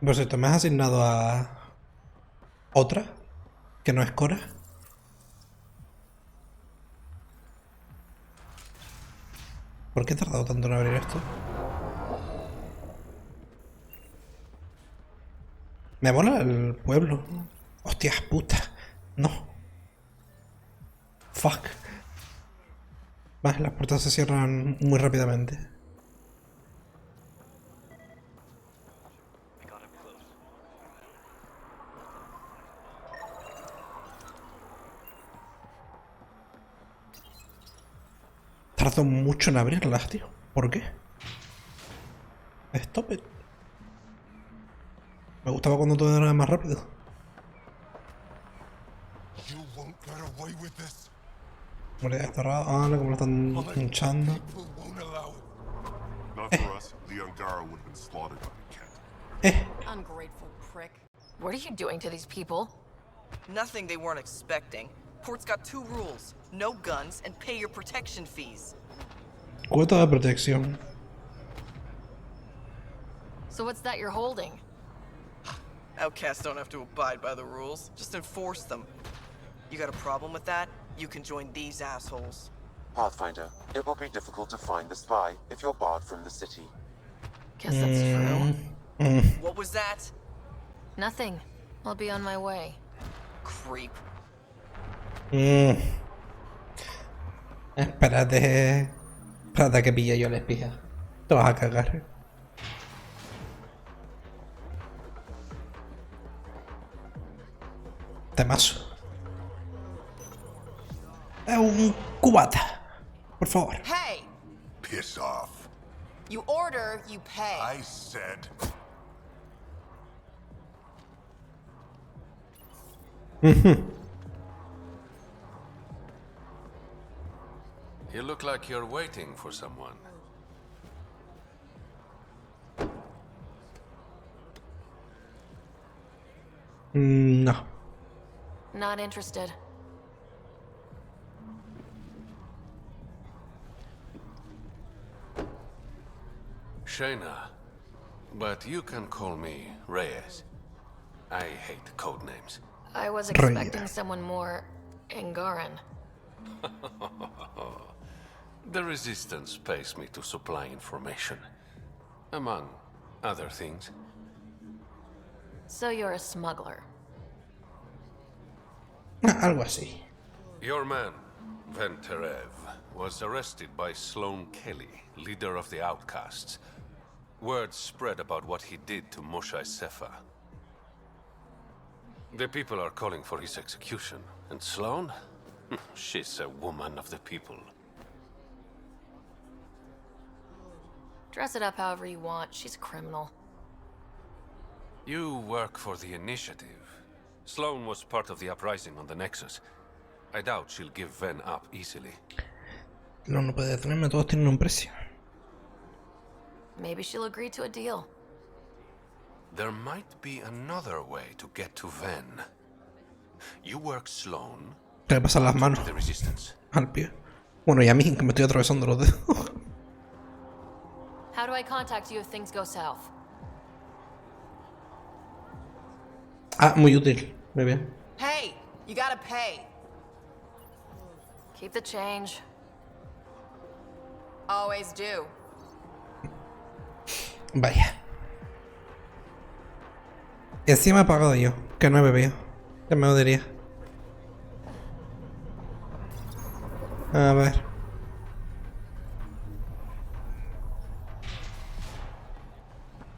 Por cierto, me has asignado a otra que no es Cora. ¿Por qué he tardado tanto en abrir esto? Me mola el pueblo. Hostias puta. No. Fuck. Vale, las puertas se cierran muy rápidamente. Tardo mucho en abrirlas, tío. ¿Por qué? Stop it. Me gustaba cuando todo era más rápido. Morir cerrado. Ah, como lo están hinchando. Ungrateful prick. What are you doing to these people? Nothing they weren't expecting. Port's got 2 rules. No guns and pay your protection fees. Cuota de protección. So what's that you're holding? Outcasts don't have to abide by the rules. Just enforce them. You got a problem with that? You can join these assholes. Pathfinder, it will be difficult to find the spy if you're barred from the city. Guess that's true. What was that? Nothing. I'll be on my way. Creep. Espérate. Espérate que pille yo la espía. Te vas a cagar. Temazo. Un cubata. Por favor. Hey! Piss off. You order, you pay. I said. You look like you're waiting for someone. No. Not interested. Shayna, but you can call me Reyes. I hate code names. I was expecting someone more Angaran. The Resistance pays me to supply information, among other things. So you're a smuggler. Algo así. Your man, Venterev, was arrested by Sloane Kelly, leader of the Outcasts. Word spread about what he did to Moshe Sefa. The people are calling for his execution. And Sloane? She's a woman of the people. Dress it up however you want. She's a criminal. You work for the Initiative. Sloane was part of the uprising on the Nexus. I doubt she'll give Ven up easily. No puede detenerme, todos tienen un precio. Maybe she'll agree to a deal. There might be another way to get to Ven. You work Sloane. Te le pasan las manos The Resistance. al pie. Bueno, y a mí, que me estoy atravesando los dedos. How do I contact you if things go south? Ah, muy útil. Muy bien. Hey! You gotta pay. Keep the change. Always do. Vaya. Y encima he pagado yo, que no he bebido. ¿Qué me diría? A ver.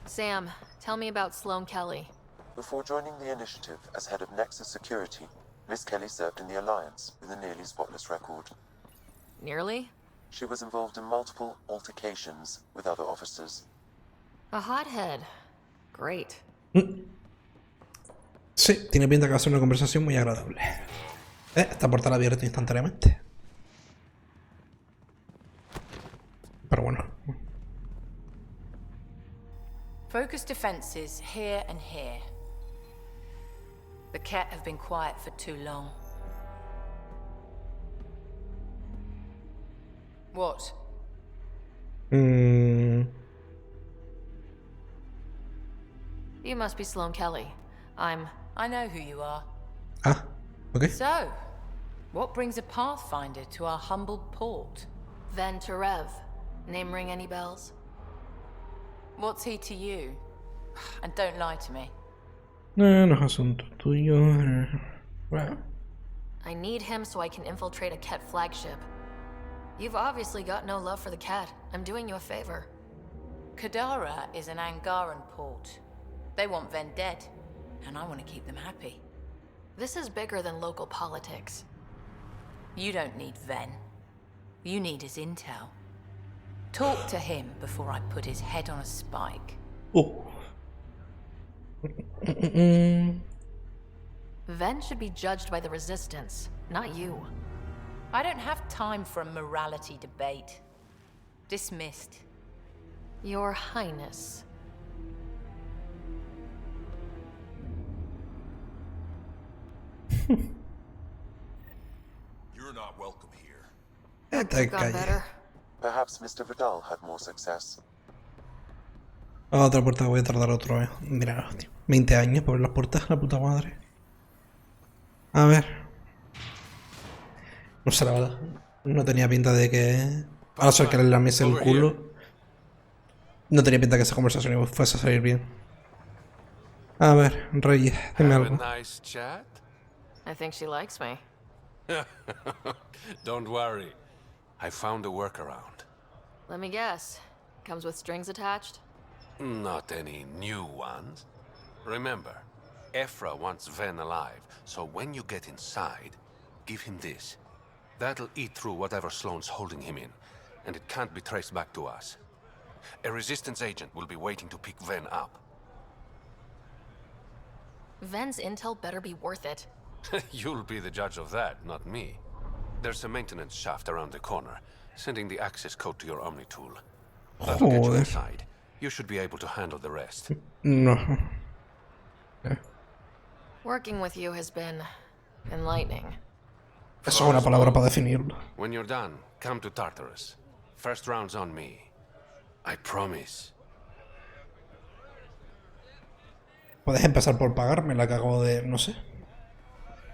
Sam, tell me about Sloane Kelly. Before joining the Initiative as head of Nexus Security, Miss Kelly served in the Alliance with a nearly spotless record. Nearly? She was involved in multiple altercations with other officers. A hothead. Great. Sí, tiene pinta que va a ser una conversación muy agradable. Esta puerta la he abierto instantáneamente. Pero bueno. Focus defenses here and here. The Ket have been quiet for too long. What? The You must be Sloane Kelly. I know who you are. Ah, ok. So, what brings a pathfinder to our humble port? Ven Terev. Name ring any bells? What's he to you? And don't lie to me. No es asunto tuyo. Bueno. I need him so I can infiltrate a Ket flagship. You've obviously got no love for the Ket. I'm doing you a favor. Kadara is an Angaran port. They want Ven dead, and I want to keep them happy. This is bigger than local politics. You don't need Ven. You need his intel. Talk to him before I put his head on a spike. Oh. Ven should be judged by the Resistance, not you. I don't have time for a morality debate. Dismissed. Your Highness. You're not welcome here. Te Gone calles. better. Perhaps Mr. Vidal had more success. A otra puerta voy a tardar otro vez. Mira, hostia. 20 años por ver las puertas, la puta madre. A ver. No sé, la verdad. No tenía pinta de que... A no ser que le lamiese el culo. No tenía pinta que esa conversación fuese a salir bien. A ver, Reyes, dime Have a algo. nice chat? I think she likes me. Don't worry. I found a workaround. Let me guess. Comes with strings attached? Not any new ones. Remember, Ephra wants Ven alive, so when you get inside, give him this. That'll eat through whatever Sloane's holding him in, and it can't be traced back to us. A Resistance agent will be waiting to pick Ven up. Ven's intel better be worth it. You'll be the judge of that, not me. There's a maintenance shaft around the corner, sending the access code to your Omni tool. That'll get you Joder. inside. You should be able to handle the rest. No. Working with you has been enlightening. Eso es una palabra para definirlo. When you're done, come to Tartarus. First round's on me. I promise. Puedes empezar por pagarme la que acabo de... no sé.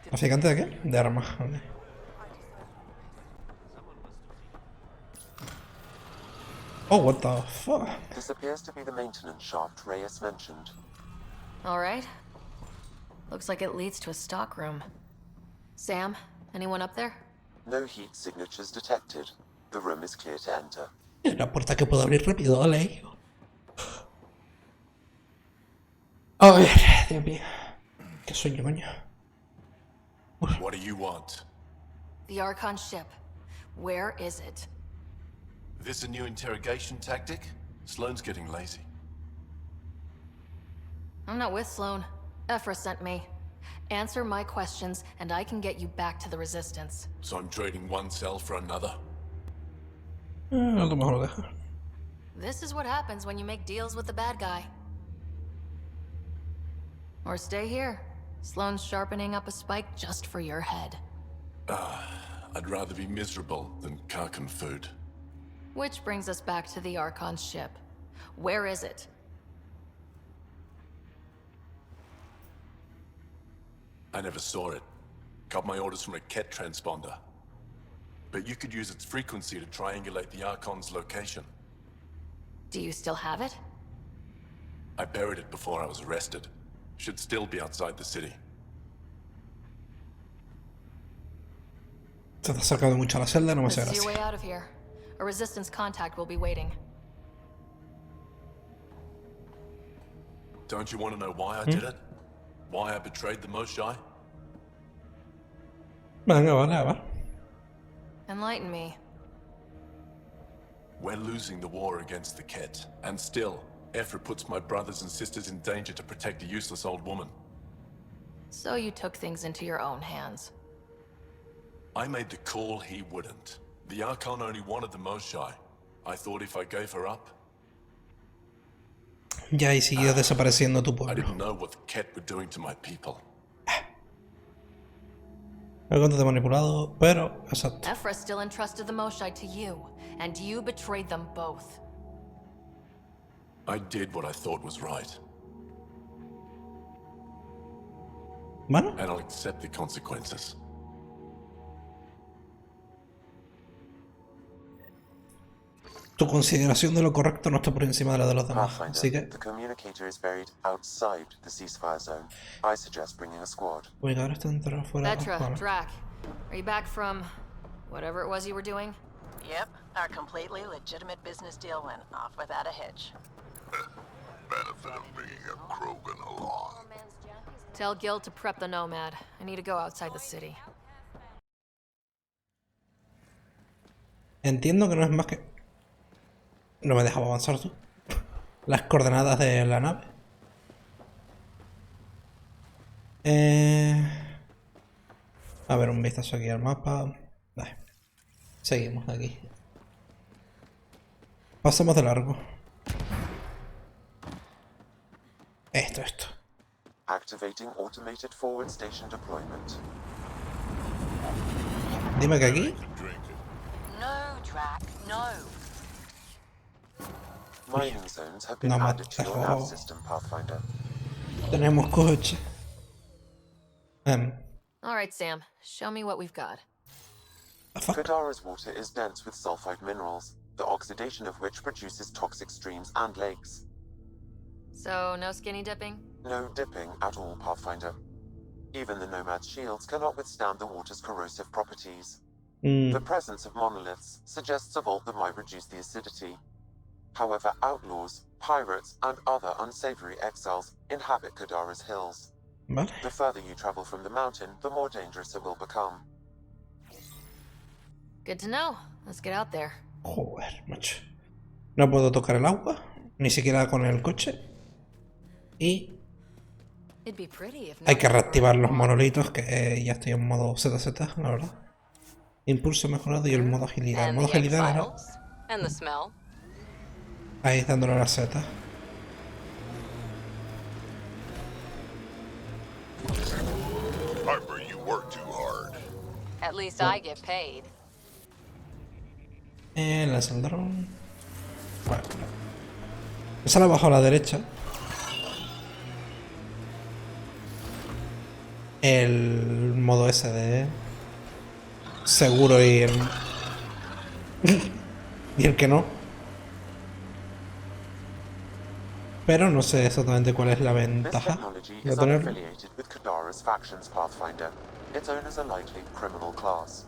¿Traficante de qué? De armas. Vale. Oh, what the fuck? This appears to be the maintenance shaft Reyes mentioned. All right. Looks like it leads to a stockroom. Sam, anyone up there? No heat signatures detected. The room is clear to enter. Es una puerta que puedo abrir rápido, dale. A ver, Dios mío. Qué sueño, coño. What do you want? The Archon ship. Where is it? This a new interrogation tactic? Sloane's getting lazy. I'm not with Sloane. Ephra sent me. Answer my questions, and I can get you back to the Resistance. So I'm trading one cell for another? A lo mejor lo dejo. This is what happens when you make deals with the bad guy. Or stay here. Sloane's sharpening up a spike just for your head. I'd rather be miserable than Karkan food. Which brings us back to the Archon's ship. Where is it? I never saw it. Got my orders from a Ket transponder. But you could use its frequency to triangulate the Archon's location. Do you still have it? I buried it before I was arrested. Should still be outside the city. Se te ha acercado mucho a la celda, no me hace This is your way gracia. out of here. A Resistance contact will be waiting. Don't you want to know why I did it? Why I betrayed the Moshae? Venga, vale, va. Enlighten me. We're losing the war against the Ket, and still, Ephra puts my brothers and sisters in danger to protect a useless old woman. So you took things into your own hands. I made the call he wouldn't. The Archon only wanted the Moshae. I thought if I gave her up, Ya ahí siguió desapareciendo tu I pueblo. didn't know what the Ket were doing to my people. Me contaste manipulado, pero exacto. Ephra still entrusted the Moshae to you, and you betrayed them both. I did what I thought was right. Bueno, and I'll accept the consequences. tu consideración de lo correcto no está por encima de la de los demás. Así Pathfinder, que, the communicator is buried outside the ceasefire zone. I suggest bringing a squad. ubicador está dentro o fuera. Petra, Vale. Drac, are you back from whatever it was you were doing? Yep, our completely legitimate business deal went off without a hitch. Benefit of bringing a Krogan along. Tell Gil to prep the Nomad. I need to go outside the city. Entiendo que no es más que... No me dejaba avanzar tú. Las coordenadas de la nave. A ver, un vistazo aquí al mapa. Vale. Seguimos de aquí. Pasamos de largo. Esto. Activating automated forward station deployment. Dime que aquí. No, Drac, no. Mining zones have been No, added to your nav oh. system, Pathfinder. Tenemos coche. All right, Sam. Show me what we've got. The fuck? Kadara's water is dense with sulfide minerals, the oxidation of which produces toxic streams and lakes. So, no skinny dipping? No dipping at all, Pathfinder. Even the Nomad's shields cannot withstand the water's corrosive properties. The presence of monoliths suggests a vault that might reduce the acidity. However, outlaws, pirates, and other unsavory exiles inhabit Kadara's hills. Vale. The further you travel from the mountain, the more dangerous it will become. Good to know. Let's get out there. Joder, macho. No puedo tocar el agua, ni siquiera con el coche. Y It'd be pretty if hay que reactivar los monolitos, que ya estoy en modo ZZ, la verdad. Impulso mejorado y el modo agilidad. El modo agilidad era And the smell. ahí dándole a la Z. Harper, you work too hard. At least I get paid. Lanza el dron. Vale. Esa la bajo a la derecha. El modo ese de seguro y el y el que no. Pero no sé exactamente cuál es la This ventaja technology de is tenerlo. unaffiliated with Kadara's factions, Pathfinder. Its owners are likely criminal class.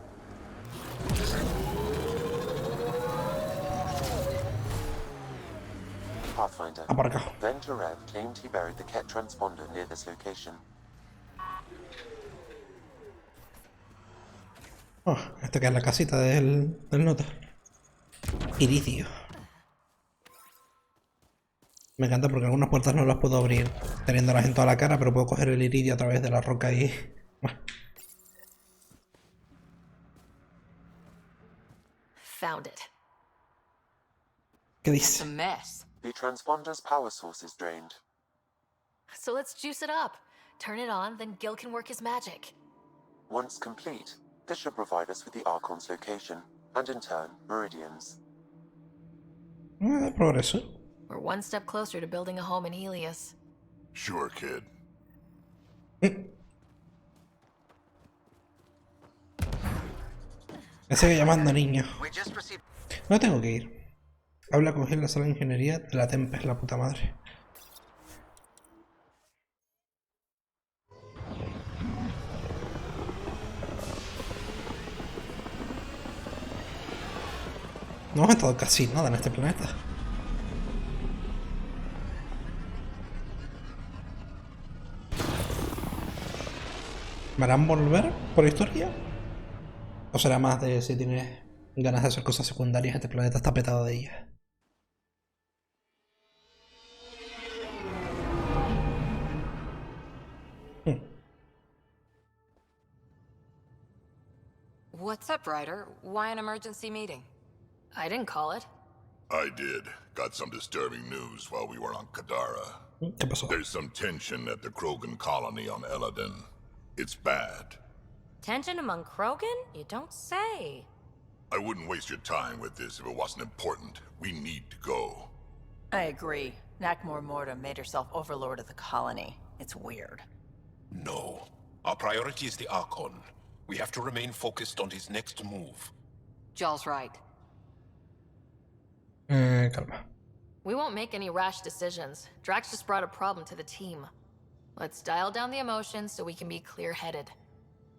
Pathfinder. Aparcado. Venturev claimed he buried the Ket transponder near this location. Oh, esta que es la casita del nota. Iridio. Me encanta porque algunas puertas no las puedo abrir teniéndolas en toda la cara, pero puedo coger el iridio a través de la roca y... Bueno. Found it. ¿Qué It's a dice? mess. The transponder's power source is drained. So let's juice it up. Turn it on, then Gil can work his magic. Once complete, this should provide us with the Archon's location, and in turn, Meridian's. Progreso. We're one step closer to building a home in Helios. Sure, kid. Me sigue llamando niño. We just received. No tengo que ir. Habla con Gil en la sala de ingeniería de la Tempest, la puta madre. No hemos estado casi nada en este planeta. ¿Me harán volver por historia? ¿O será más de si tienes ganas de hacer cosas secundarias? Este planeta está petado de ellas. What's up, Ryder? Why an emergency meeting? I didn't call it. I did. Got some disturbing news while we were on Kadara. ¿Qué pasó? There's some tension at the Krogan colony on Eladin. It's bad. Tension among Krogan? You don't say. I wouldn't waste your time with this if it wasn't important. We need to go. I agree. Nakmor Morta made herself overlord of the colony. It's weird. No. Our priority is the Archon. We have to remain focused on his next move. Jall's right. Calma. We won't make any rash decisions. Drax just brought a problem to the team. Let's dial down the emotions so we can be clear-headed.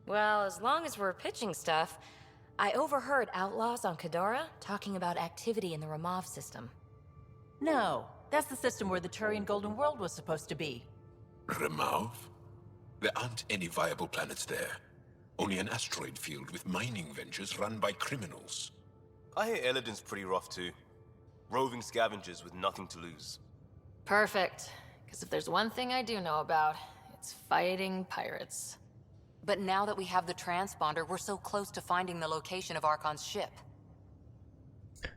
Well, as long as we're pitching stuff, I overheard outlaws on Kadara talking about activity in the Ramov system. No, that's the system where the Turian Golden World was supposed to be. Ramov? There aren't any viable planets there. Only an asteroid field with mining ventures run by criminals. I hear Elodin's pretty rough too. Roving scavengers with nothing to lose. Perfect. Because if there's one thing I do know about, it's fighting pirates. But now that we have the transponder, we're so close to finding the location of Archon's ship.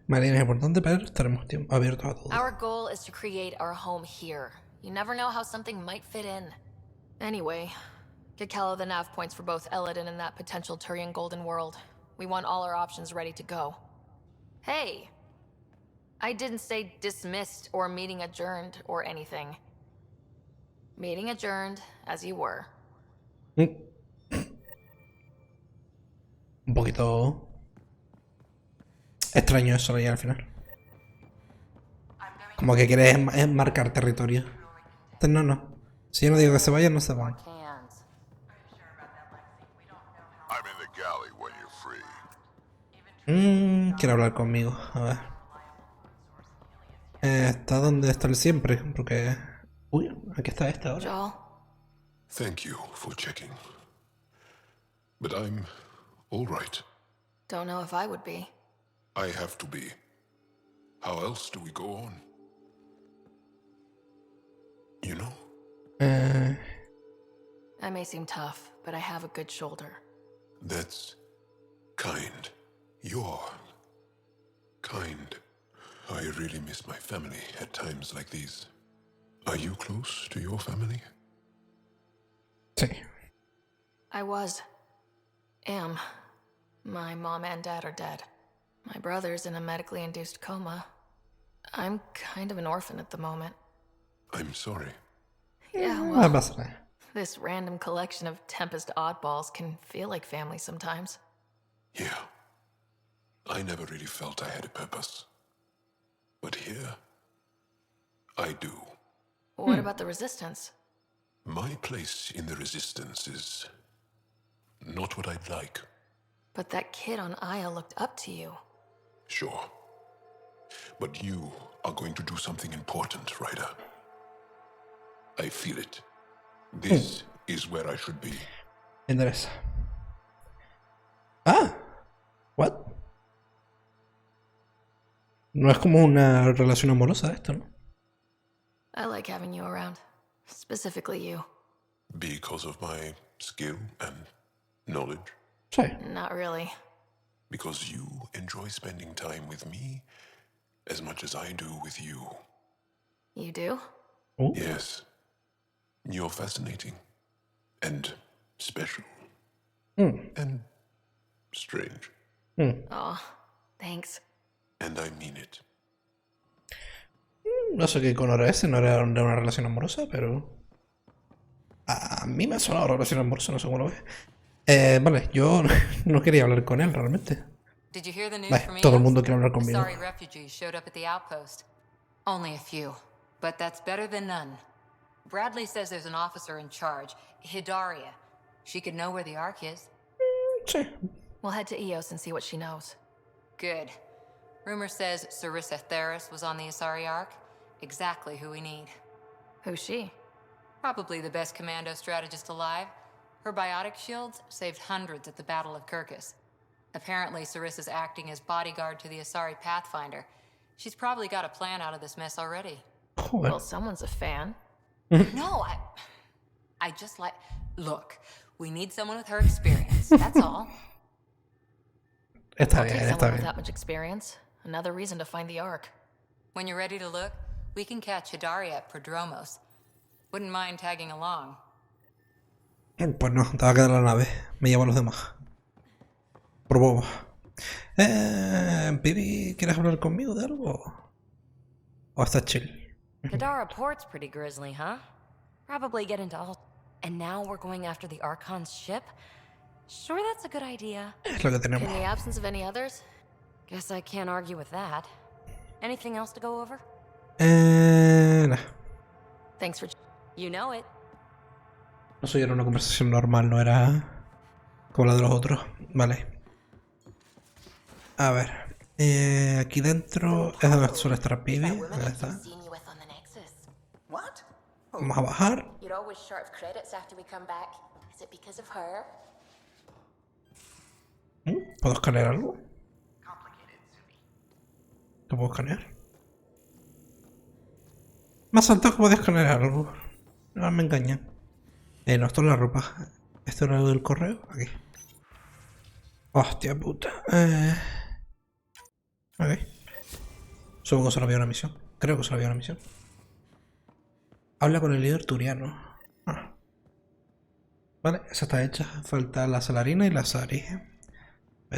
Marina es importante, pero estaremos abiertos a todo. Our goal is to create our home here. You never know how something might fit in. Anyway, get Callow the nav points for both Elodin and that potential Turian Golden World. We want all our options ready to go. Hey! I didn't say dismissed or meeting adjourned or anything. Meeting adjourned, as you were. Un poquito extraño eso ya al final. Como que quieres marcar territorio. Entonces no. Si yo no digo que se vayan, no se van. I'm in the galley when you're free. Quiere hablar conmigo. A ver. Está donde está el siempre, porque... Uy, aquí está esta ahora. Joel? Thank you for checking. But I'm all right. Don't know if I would be. I have to be. How else do we go on? You know? I may seem tough, but I have a good shoulder. That's kind. You're kind. I really miss my family at times like these. Are you close to your family? Sí. I am. My mom and dad are dead. My brother's in a medically induced coma. I'm kind of an orphan at the moment. I'm sorry. Yeah, No well, pasa nada. this random collection of Tempest oddballs can feel like family sometimes. Yeah. I never really felt I had a purpose. But here, I do. What about the Resistance? My place in the Resistance is not what I'd like. But that kid on Aya looked up to you. Sure. But you are going to do something important, Ryder. I feel it. This is where I should be. Me interesa. Ah, what? No es como una relación amorosa esto, ¿no? I like having you around. Specifically you. Because of my skill and knowledge? Sí. Not really. Because you enjoy spending time with me as much as I do with you. You do? Oh. Yes. You're fascinating. And special. And strange. Oh, thanks. And I mean it. No sé qué color es, no era de una relación amorosa, pero... A mí me ha sonado relación amorosa, no sé cómo lo ves. Vale, yo no quería hablar con él realmente. Did you hear the news Vale, from todo el Eos? mundo quiere hablar conmigo. Sorry refugees showed up at the outpost. Only a few, but that's better than none. Bradley says there's an officer in charge, Hidaria. She could know where the Ark is. Sí. We'll head to Eos and see what she knows. Good. Rumor says Sarissa Theris was on the Asari Ark. Exactly who we need. Who's she? Probably the best commando strategist alive. Her biotic shields saved hundreds at the Battle of Kirkus. Apparently, Sarissa's acting as bodyguard to the Asari Pathfinder. She's probably got a plan out of this mess already. Joder. Well, someone's a fan. No, I just like... Look, we need someone with her experience, that's all. Está I'll bien, take está someone with bien. that much experience. Another reason to find the Ark. When you're ready to look, we can catch Hidaria at Prodromos. Wouldn't mind tagging along. Pues no, te va a quedar la nave. Me llevo a los demás. Por bobo. Pibi, ¿quieres hablar conmigo de algo? ¿O estás chill? Kadara Port's pretty grisly, huh? Probably get into all... and now we're going after the Archon's ship? Sure, that's a good idea. Es lo que tenemos. In the absence of any others? Guess I can't argue with that. Anything else to go over? Nah. Thanks for... You know it. No soy, era una conversación normal, no era como la de los otros. Vale. A ver. Aquí dentro es donde suele estar Pibi. Ahí está. Vamos a bajar. ¿Puedo escanear algo? ¿Qué puedo escanear? Me ha saltado que puedo escanear algo. No me engañan. No, esto es la ropa. ¿Esto era el correo? Aquí. Hostia puta. Ok. Supongo que solo había una misión. Creo que solo había una misión. Habla con el líder turiano. Ah. Vale, esa está hecha. Falta la salarina y la sari.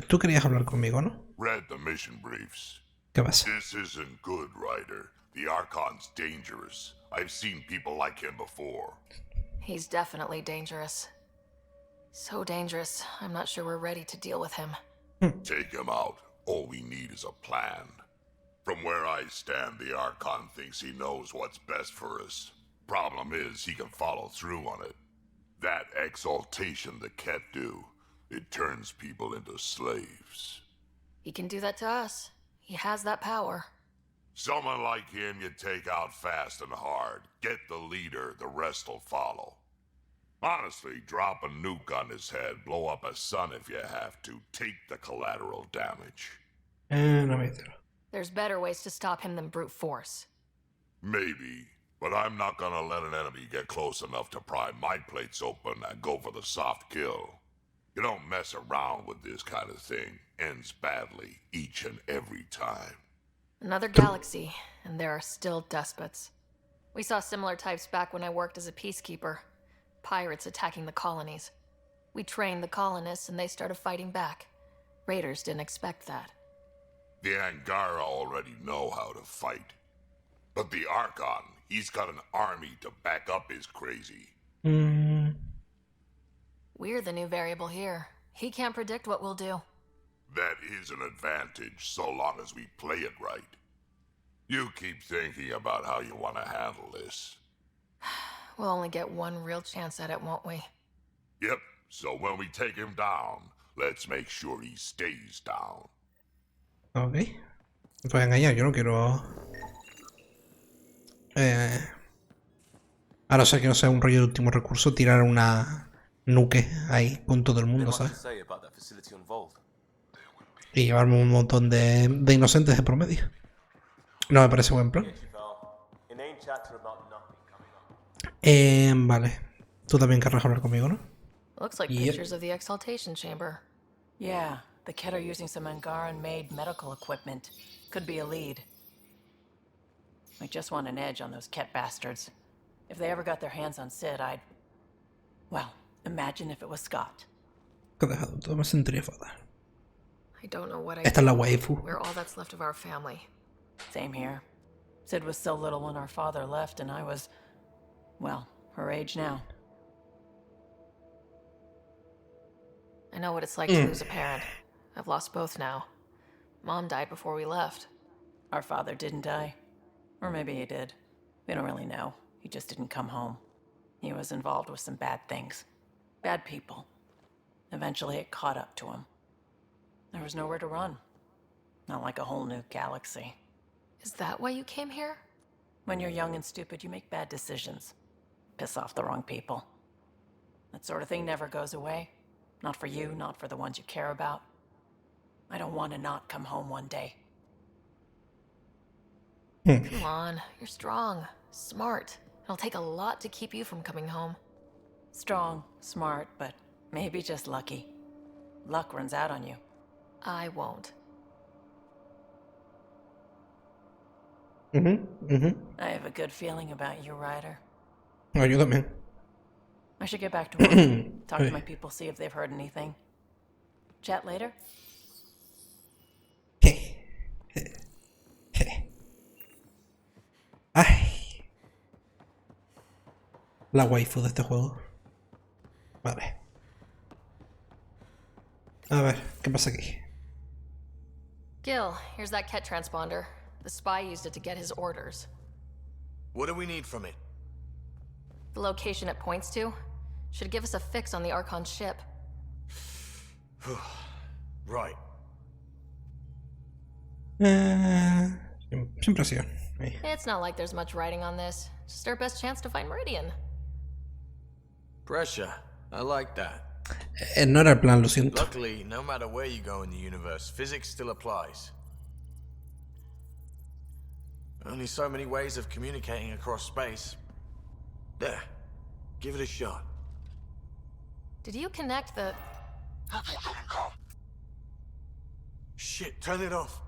Tú querías hablar conmigo, ¿no? Read the mission briefs. ¿Qué pasa? This isn't good, Ryder. The Archon's dangerous. I've seen people like him before. He's definitely dangerous. So dangerous, I'm not sure we're ready to deal with him. Take him out. All we need is a plan. From where I stand, the Archon thinks he knows what's best for us. Problem is, he can follow through on it. That exaltation the Ket do, it turns people into slaves. He can do that to us. He has that power. Someone like him you take out fast and hard. Get the leader, the rest will follow. Honestly, drop a nuke on his head, blow up a sun if you have to. Take the collateral damage. There's better ways to stop him than brute force. Maybe, but I'm not gonna let an enemy get close enough to pry my plates open and go for the soft kill. You don't mess around with this kind of thing. Ends badly, each and every time. Another galaxy, and there are still despots. We saw similar types back when I worked as a peacekeeper. Pirates attacking the colonies. We trained the colonists and they started fighting back. Raiders didn't expect that. The Angara already know how to fight. But the Archon, he's got an army to back up his crazy. We're the new variable here. He can't predict what we'll do. That is an advantage, so long as we play it right. You keep thinking about how you want to handle this. We'll only get one real chance at it, won't we? Yep, so when we take him down, let's make sure he stays down. Ok. No te voy a engañar, yo no quiero... A no ser que no sea un rollo de último recurso, tirar una nuke ahí con todo el mundo, ¿sabes? Y llevarme un montón de inocentes de promedio. No me parece buen plan. Vale. Tú también querrás hablar conmigo, ¿no? Looks like pictures of the exaltation chamber. Yeah, the Ket are using some Angaran-made medical equipment. Could be a lead. I just want an edge on those Ket bastards. If they ever got their hands on Sid, I'd... Well, imagine if it was Scott. Que dejado, todo me sentiría fatal. I don't know what I Esta es la waifu. We're all that's left of our family. Same here. Sid was so little when our father left, and I was... well, her age now. I know what it's like to lose a parent. I've lost both now. Mom died before we left. Our father didn't die. Or maybe he did. We don't really know. He just didn't come home. He was involved with some bad things. Bad people. Eventually it caught up to him. There was nowhere to run. Not like a whole new galaxy. Is that why you came here? When you're young and stupid, you make bad decisions. Piss off the wrong people. That sort of thing never goes away. Not for you, not for the ones you care about. I don't want to not come home one day. Come on, you're strong, smart. It'll take a lot to keep you from coming home. Strong, smart, but maybe just lucky. Luck runs out on you. I won't. I have a good feeling about you, Ryder. No, yo también. I should get back to work. Talk to my people, see if they've heard anything. Chat later? Ay. La waifu de este juego. pasa aquí? Gil, here's that Ket transponder. The spy used it to get his orders. What do we need from it? The location it points to should give us a fix on the Archon's ship. Right. Sin presión. Ahí. It's not like there's much writing on this. Just our best chance to find Meridian. Pressure. I like that. No era el plan, lo siento. Luckily, no matter where you go in the universe, physics still applies. Only so many ways of communicating across space. There. Give it a shot. Did you connect the... Shit, turn it off.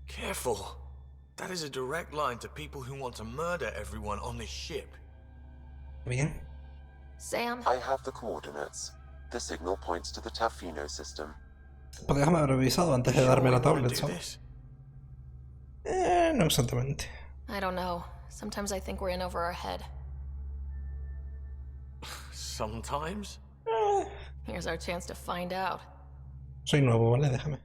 Careful. That is a direct line to people who want to murder everyone on this ship. Bien. Sam? I have the coordinates. The signal points to the Tafino system. Podrías haber revisado antes de darme la tablet, ¿sabes? No exactamente. I don't know. Sometimes I think we're in over our head. Sometimes? Here's our chance to find out. Soy nuevo, ¿vale? Déjame.